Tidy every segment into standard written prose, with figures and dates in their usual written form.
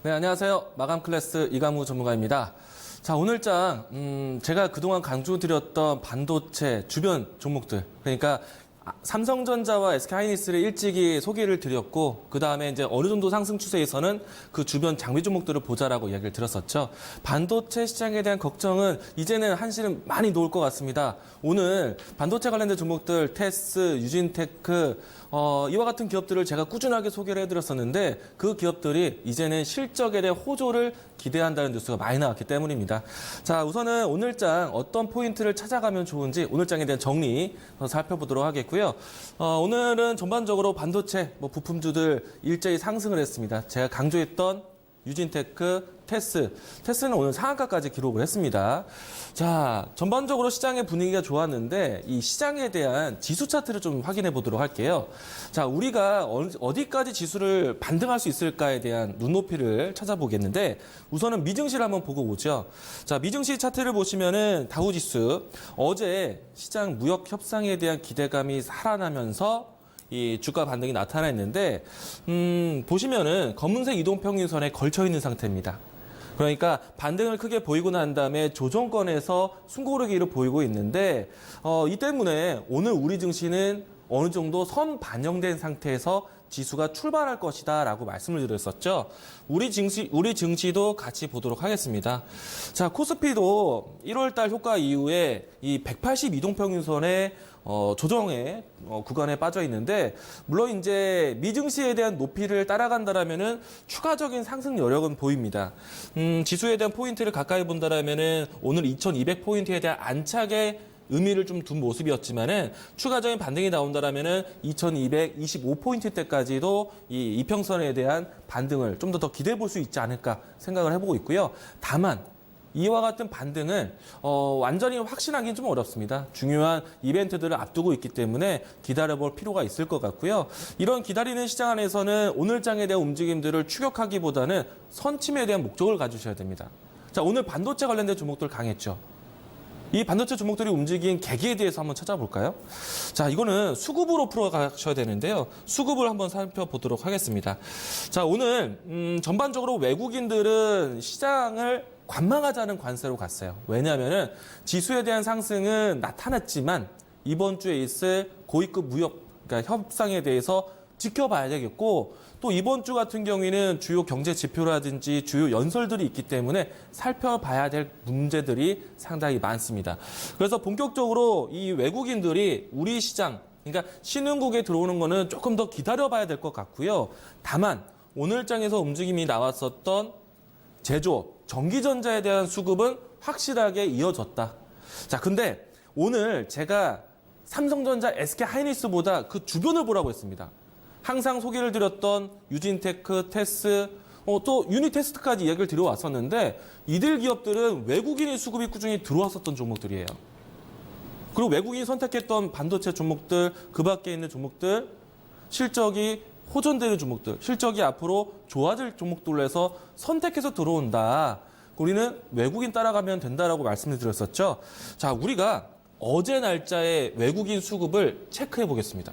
네, 안녕하세요. 마감 클래스 이강우 전문가입니다. 자, 오늘장 제가 그동안 강조드렸던 반도체 주변 종목들, 그러니까 삼성전자와 SK하이닉스를 일찍이 소개를 드렸고, 그 다음에 이제 어느 정도 상승 추세에서는 그 주변 장비 종목들을 보자라고 이야기를 드렸었죠. 반도체 시장에 대한 걱정은 이제는 한시름 많이 놓을 것 같습니다. 오늘 반도체 관련된 종목들, 테스, 유진테크, 이와 같은 기업들을 제가 꾸준하게 소개를 해드렸었는데, 그 기업들이 이제는 실적에 대한 호조를 기대한다는 뉴스가 많이 나왔기 때문입니다. 자, 우선은 오늘장 어떤 포인트를 찾아가면 좋은지 오늘장에 대한 정리 살펴보도록 하겠고요. 오늘은 전반적으로 반도체 부품주들 일제히 상승을 했습니다. 제가 강조했던 유진테크, 테스는 오늘 상한가까지 기록을 했습니다. 자, 전반적으로 시장의 분위기가 좋았는데 이 시장에 대한 지수 차트를 좀 확인해 보도록 할게요. 자, 우리가 어디까지 지수를 반등할 수 있을까에 대한 눈높이를 찾아보겠는데 우선은 미증시를 한번 보고 오죠. 자, 미증시 차트를 보시면은 다우지수 어제 시장 무역 협상에 대한 기대감이 살아나면서 이 주가 반등이 나타나 있는데 보시면은 검은색 이동평균선에 걸쳐 있는 상태입니다. 그러니까 반등을 크게 보이고 난 다음에 조정권에서 숨고르기를 보이고 있는데 이 때문에 오늘 우리 증시는 어느 정도 선 반영된 상태에서 지수가 출발할 것이다 라고 말씀을 드렸었죠. 우리 증시도 같이 보도록 하겠습니다. 자, 코스피도 1월달 효과 이후에 이 180 이동평균선의 조정의 구간에 빠져 있는데 물론 이제 미증시에 대한 높이를 따라간다라면은 추가적인 상승 여력은 보입니다. 지수에 대한 포인트를 가까이 본다라면은 오늘 2200포인트에 대한 안착의 의미를 좀 둔 모습이었지만은 추가적인 반등이 나온다라면은 2225포인트대까지도 이 이평선에 대한 반등을 좀 더 기대해 볼 수 있지 않을까 생각을 해보고 있고요. 다만 이와 같은 반등은 완전히 확신하기는 좀 어렵습니다. 중요한 이벤트들을 앞두고 있기 때문에 기다려볼 필요가 있을 것 같고요. 이런 기다리는 시장 안에서는 오늘장에 대한 움직임들을 추격하기보다는 선침에 대한 목적을 가지셔야 됩니다. 자, 오늘 반도체 관련된 종목들 강했죠. 이 반도체 종목들이 움직인 계기에 대해서 한번 찾아볼까요? 자, 이거는 수급으로 풀어가셔야 되는데요. 수급을 한번 살펴보도록 하겠습니다. 자, 오늘 전반적으로 외국인들은 시장을 관망하자는 관세로 갔어요. 왜냐하면은 지수에 대한 상승은 나타났지만 이번 주에 있을 고위급 무역, 그러니까 협상에 대해서 지켜봐야 되겠고 또 이번 주 같은 경우에는 주요 경제 지표라든지 주요 연설들이 있기 때문에 살펴봐야 될 문제들이 상당히 많습니다. 그래서 본격적으로 이 외국인들이 우리 시장, 그러니까 신흥국에 들어오는 거는 조금 더 기다려봐야 될 것 같고요. 다만 오늘장에서 움직임이 나왔었던 제조업, 전기전자에 대한 수급은 확실하게 이어졌다. 자, 근데 오늘 제가 삼성전자, SK하이닉스보다 그 주변을 보라고 했습니다. 항상 소개를 드렸던 유진테크, 테스, 또 유니테스트까지 이야기를 드려왔었는데 이들 기업들은 외국인의 수급이 꾸준히 들어왔었던 종목들이에요. 그리고 외국인이 선택했던 반도체 종목들, 그 밖에 있는 종목들, 실적이 호전되는 종목들, 실적이 앞으로 좋아질 종목들로 해서 선택해서 들어온다. 우리는 외국인 따라가면 된다라고 말씀을 드렸었죠. 자, 우리가 어제 날짜의 외국인 수급을 체크해 보겠습니다.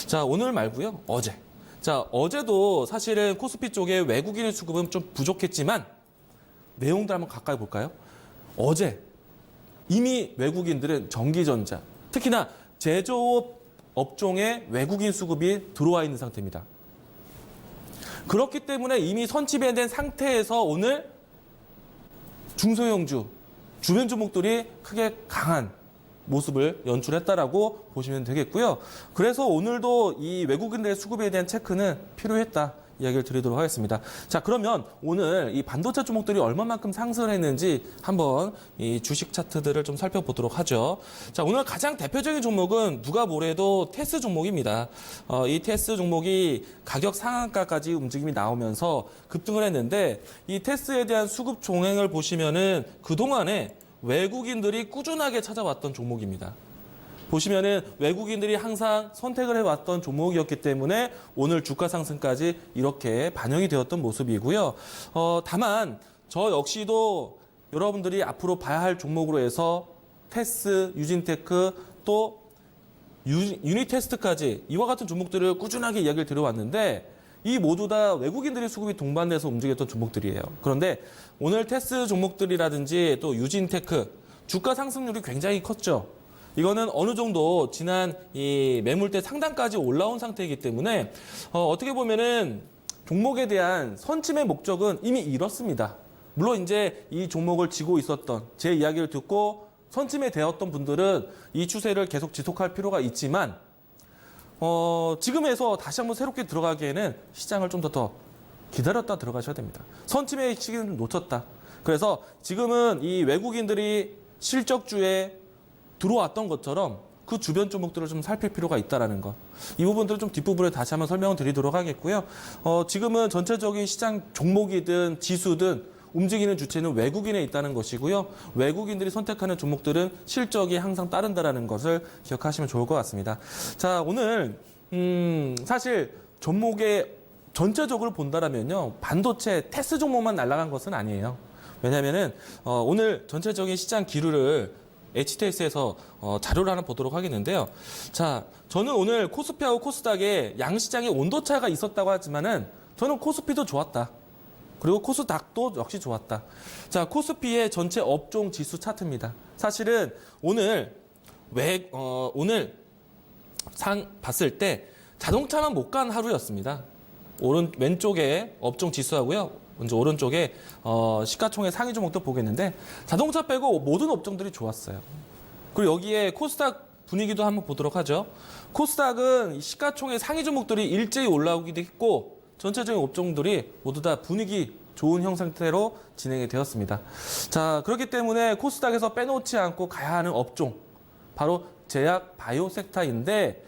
자, 오늘 말고요. 어제. 자, 어제도 사실은 코스피 쪽에 외국인의 수급은 좀 부족했지만 내용들 한번 가까이 볼까요? 어제 이미 외국인들은 전기전자, 특히나 제조업 업종에 외국인 수급이 들어와 있는 상태입니다. 그렇기 때문에 이미 선침된 상태에서 오늘 중소형주, 주변 종목들이 크게 강한 모습을 연출했다라고 보시면 되겠고요. 그래서 오늘도 이 외국인들의 수급에 대한 체크는 필요했다. 이야기를 드리도록 하겠습니다. 자, 그러면 오늘 이 반도체 종목들이 얼마만큼 상승을 했는지 한번 이 주식 차트들을 좀 살펴보도록 하죠. 자, 오늘 가장 대표적인 종목은 누가 뭐래도 테스 종목입니다. 이 테스 종목이 가격 상한가까지 움직임이 나오면서 급등을 했는데 이 테스에 대한 수급 종횡을 보시면은 그동안에 외국인들이 꾸준하게 찾아왔던 종목입니다. 보시면은 외국인들이 항상 선택을 해왔던 종목이었기 때문에 오늘 주가 상승까지 이렇게 반영이 되었던 모습이고요. 다만 저 역시도 여러분들이 앞으로 봐야 할 종목으로 해서 테스, 유진테크 또 유니테스트까지 이와 같은 종목들을 꾸준하게 이야기를 드려왔는데 이 모두 다 외국인들의 수급이 동반돼서 움직였던 종목들이에요. 그런데 오늘 테스 종목들이라든지 또 유진테크 주가 상승률이 굉장히 컸죠. 이거는 어느 정도 지난 이 매물대 상단까지 올라온 상태이기 때문에 어떻게 보면은 종목에 대한 선침의 목적은 이미 이뤘습니다. 물론 이제 이 종목을 쥐고 있었던 제 이야기를 듣고 선침에 되었던 분들은 이 추세를 계속 지속할 필요가 있지만 지금에서 다시 한번 새롭게 들어가기에는 시장을 좀 더 기다렸다 들어가셔야 됩니다. 선침의 시기는 놓쳤다. 그래서 지금은 이 외국인들이 실적주에 들어왔던 것처럼 그 주변 종목들을 좀 살필 필요가 있다는 것. 이 부분들은 좀 뒷부분에 다시 한번 설명을 드리도록 하겠고요. 지금은 전체적인 시장 종목이든 지수든 움직이는 주체는 외국인에 있다는 것이고요. 외국인들이 선택하는 종목들은 실적이 항상 따른다는 것을 기억하시면 좋을 것 같습니다. 자, 오늘 사실 종목의 전체적으로 본다라면요. 반도체 테스 종목만 날아간 것은 아니에요. 왜냐하면은 오늘 전체적인 시장 기류를 HTS에서 자료를 하나 보도록 하겠는데요. 자, 저는 오늘 코스피하고 코스닥에 양시장의 온도차가 있었다고 하지만은 저는 코스피도 좋았다. 그리고 코스닥도 역시 좋았다. 자, 코스피의 전체 업종 지수 차트입니다. 사실은 오늘 상 봤을 때 자동차만 못 간 하루였습니다. 왼쪽에 업종 지수하고요. 먼저 오른쪽에 시가총액 상위 종목도 보겠는데 자동차 빼고 모든 업종들이 좋았어요. 그리고 여기에 코스닥 분위기도 한번 보도록 하죠. 코스닥은 시가총액 상위 종목들이 일제히 올라오기도 했고 전체적인 업종들이 모두 다 분위기 좋은 형상태로 진행이 되었습니다. 자, 그렇기 때문에 코스닥에서 빼놓지 않고 가야 하는 업종 바로 제약 바이오 섹터인데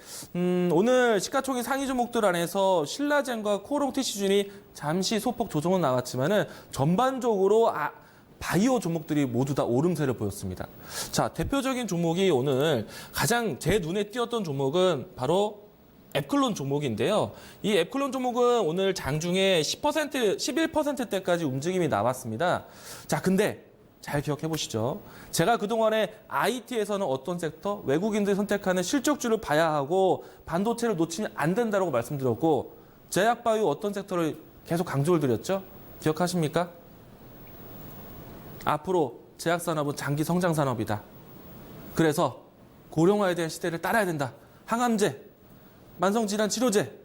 오늘 시가총액 상위 종목들 안에서 신라젠과 코롱티시준이 잠시 소폭 조정은 나왔지만은 전반적으로 바이오 종목들이 모두 다 오름세를 보였습니다. 자, 대표적인 종목이 오늘 가장 제 눈에 띄었던 종목은 바로 앱클론 종목인데요. 이 앱클론 종목은 오늘 장중에 11%대까지 움직임이 나왔습니다. 자, 근데 잘 기억해 보시죠. 제가 그동안에 IT에서는 어떤 섹터, 외국인들이 선택하는 실적주를 봐야 하고 반도체를 놓치면 안 된다고 말씀드렸고 제약바이오 어떤 섹터를 계속 강조를 드렸죠? 기억하십니까? 앞으로 제약산업은 장기 성장 산업이다. 그래서 고령화에 대한 시대를 따라야 된다. 항암제, 만성질환 치료제.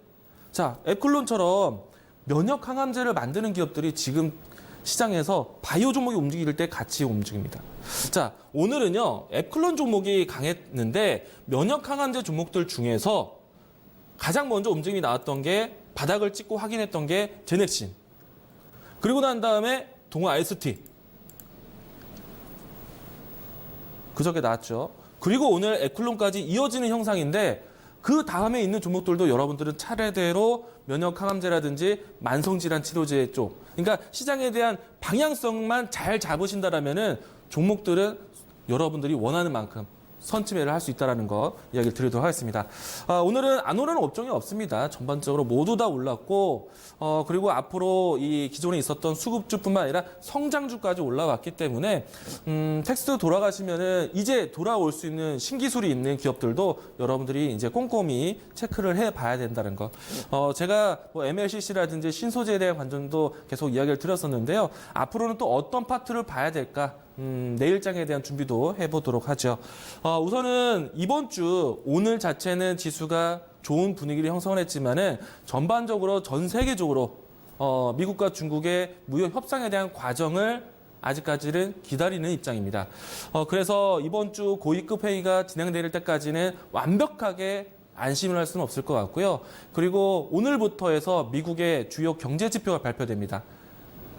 자, 앱클론처럼 면역 항암제를 만드는 기업들이 지금 시장에서 바이오 종목이 움직일 때 같이 움직입니다. 자, 오늘은요, 앱클론 종목이 강했는데 면역 항암제 종목들 중에서 가장 먼저 움직임이 나왔던 게 바닥을 찍고 확인했던 게 제넥신. 그리고 난 다음에 동아 ST. 그저께 나왔죠. 그리고 오늘 앱클론까지 이어지는 형상인데 그 다음에 있는 종목들도 여러분들은 차례대로 면역 항암제라든지 만성질환 치료제 쪽. 그러니까 시장에 대한 방향성만 잘 잡으신다라면은 종목들은 여러분들이 원하는 만큼 선침해를 할 수 있다는 거 이야기를 드리도록 하겠습니다. 오늘은 안 오르는 업종이 없습니다. 전반적으로 모두 다 올랐고 그리고 앞으로 이 기존에 있었던 수급주뿐만 아니라 성장주까지 올라왔기 때문에 텍스트 돌아가시면은 이제 돌아올 수 있는 신기술이 있는 기업들도 여러분들이 이제 꼼꼼히 체크를 해봐야 된다는 거. 제가 뭐 MLCC라든지 신소재에 대한 관점도 계속 이야기를 드렸었는데요. 앞으로는 또 어떤 파트를 봐야 될까? 내일장에 대한 준비도 해보도록 하죠. 우선은 이번 주 오늘 자체는 지수가 좋은 분위기를 형성을 했지만은 전반적으로 전 세계적으로 미국과 중국의 무역 협상에 대한 과정을 아직까지는 기다리는 입장입니다. 그래서 이번 주 고위급 회의가 진행될 때까지는 완벽하게 안심을 할 수는 없을 것 같고요. 그리고 오늘부터 해서 미국의 주요 경제 지표가 발표됩니다.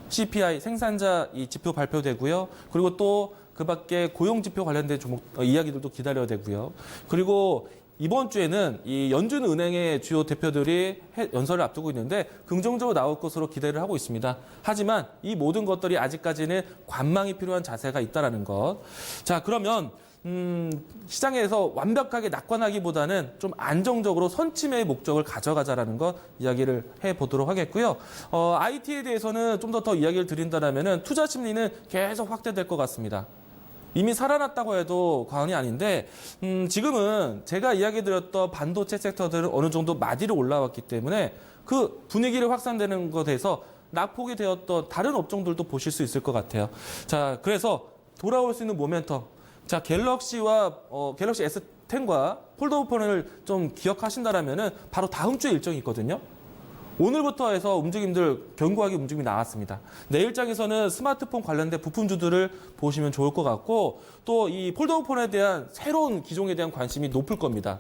CPI 생산자 이 지표 발표되고요. 그리고 또 그밖에 고용 지표 관련된 이야기들도 기다려야 되고요. 그리고 이번 주에는 이 연준 은행의 주요 대표들이 연설을 앞두고 있는데 긍정적으로 나올 것으로 기대를 하고 있습니다. 하지만 이 모든 것들이 아직까지는 관망이 필요한 자세가 있다라는 것. 자, 그러면 시장에서 완벽하게 낙관하기보다는 좀 안정적으로 선침의 목적을 가져가자라는 것 이야기를 해보도록 하겠고요. IT에 대해서는 좀 더 이야기를 드린다면은 투자 심리는 계속 확대될 것 같습니다. 이미 살아났다고 해도 과언이 아닌데 지금은 제가 이야기드렸던 반도체 섹터들은 어느 정도 마디로 올라왔기 때문에 그 분위기를 확산되는 것에서 낙폭이 되었던 다른 업종들도 보실 수 있을 것 같아요. 자, 그래서 돌아올 수 있는 모멘텀. 자, 갤럭시와 갤럭시 S10과 폴더블 폰을 좀 기억하신다라면은 바로 다음 주에 일정이 있거든요. 오늘부터 해서 움직임들 견고하게 움직임이 나왔습니다. 내일장에서는 스마트폰 관련된 부품주들을 보시면 좋을 것 같고 또 이 폴더블 폰에 대한 새로운 기종에 대한 관심이 높을 겁니다.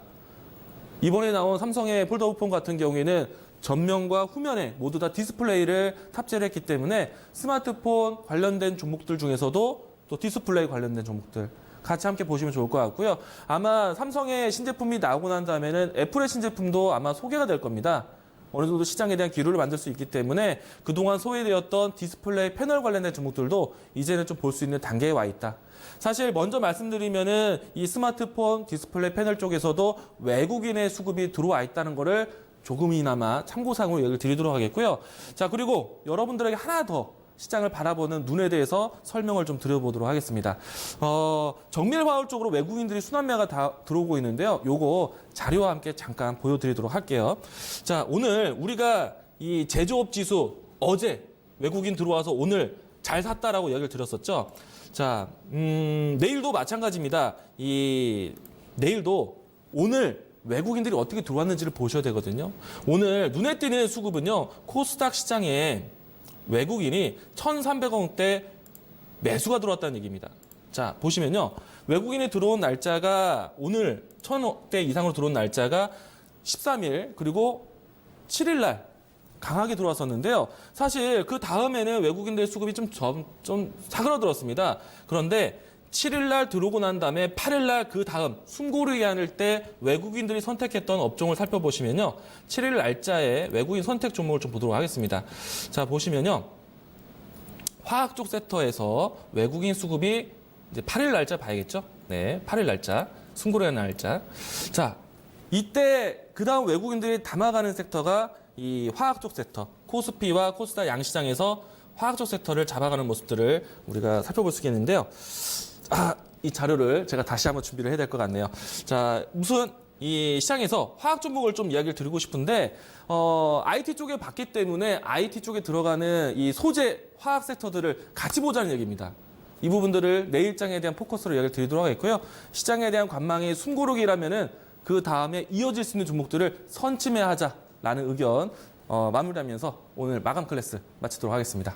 이번에 나온 삼성의 폴더블 폰 같은 경우에는 전면과 후면에 모두 다 디스플레이를 탑재를 했기 때문에 스마트폰 관련된 종목들 중에서도 또 디스플레이 관련된 종목들 같이 함께 보시면 좋을 것 같고요. 아마 삼성의 신제품이 나오고 난 다음에는 애플의 신제품도 아마 소개가 될 겁니다. 어느 정도 시장에 대한 기류를 만들 수 있기 때문에 그동안 소외되었던 디스플레이 패널 관련된 종목들도 이제는 좀 볼 수 있는 단계에 와 있다. 사실 먼저 말씀드리면은 이 스마트폰 디스플레이 패널 쪽에서도 외국인의 수급이 들어와 있다는 거를 조금이나마 참고사항으로 얘기를 드리도록 하겠고요. 자, 그리고 여러분들에게 하나 더 시장을 바라보는 눈에 대해서 설명을 좀 드려보도록 하겠습니다. 정밀화울 쪽으로 외국인들이 순환매가 다 들어오고 있는데요. 요거 자료와 함께 잠깐 보여드리도록 할게요. 자, 오늘 우리가 이 제조업 지수 어제 외국인 들어와서 오늘 잘 샀다라고 이야기를 드렸었죠. 자, 내일도 마찬가지입니다. 내일도 오늘 외국인들이 어떻게 들어왔는지를 보셔야 되거든요. 오늘 눈에 띄는 수급은요. 코스닥 시장에 외국인이 1,300억대 매수가 들어왔다는 얘기입니다. 자, 보시면요. 외국인이 들어온 날짜가 오늘 1,000억대 이상으로 들어온 날짜가 13일 그리고 7일 날 강하게 들어왔었는데요. 사실 그 다음에는 외국인들의 수급이 좀 사그러들었습니다. 그런데 7일 날 들어오고 난 다음에 8일 날 그 다음 숨고르게 하는 때 외국인들이 선택했던 업종을 살펴보시면요. 7일 날짜에 외국인 선택 종목을 좀 보도록 하겠습니다. 자, 보시면요. 화학 쪽 섹터에서 외국인 수급이 이제 8일 날짜 봐야겠죠? 네, 8일 날짜. 숨고르게 하는 날짜. 자, 이때 그 다음 외국인들이 담아가는 섹터가 이 화학 쪽 섹터. 코스피와 코스닥 양시장에서 화학 쪽 섹터를 잡아가는 모습들을 우리가 살펴볼 수 있겠는데요. 이 자료를 제가 다시 한번 준비를 해야 될 것 같네요. 자, 우선 이 시장에서 화학 종목을 좀 이야기를 드리고 싶은데 IT 쪽에 봤기 때문에 IT 쪽에 들어가는 이 소재 화학 섹터들을 같이 보자는 얘기입니다. 이 부분들을 내일장에 대한 포커스로 이야기를 드리도록 하겠고요. 시장에 대한 관망이 숨고르기라면은 그 다음에 이어질 수 있는 종목들을 선침해하자라는 의견 마무리하면서 오늘 마감 클래스 마치도록 하겠습니다.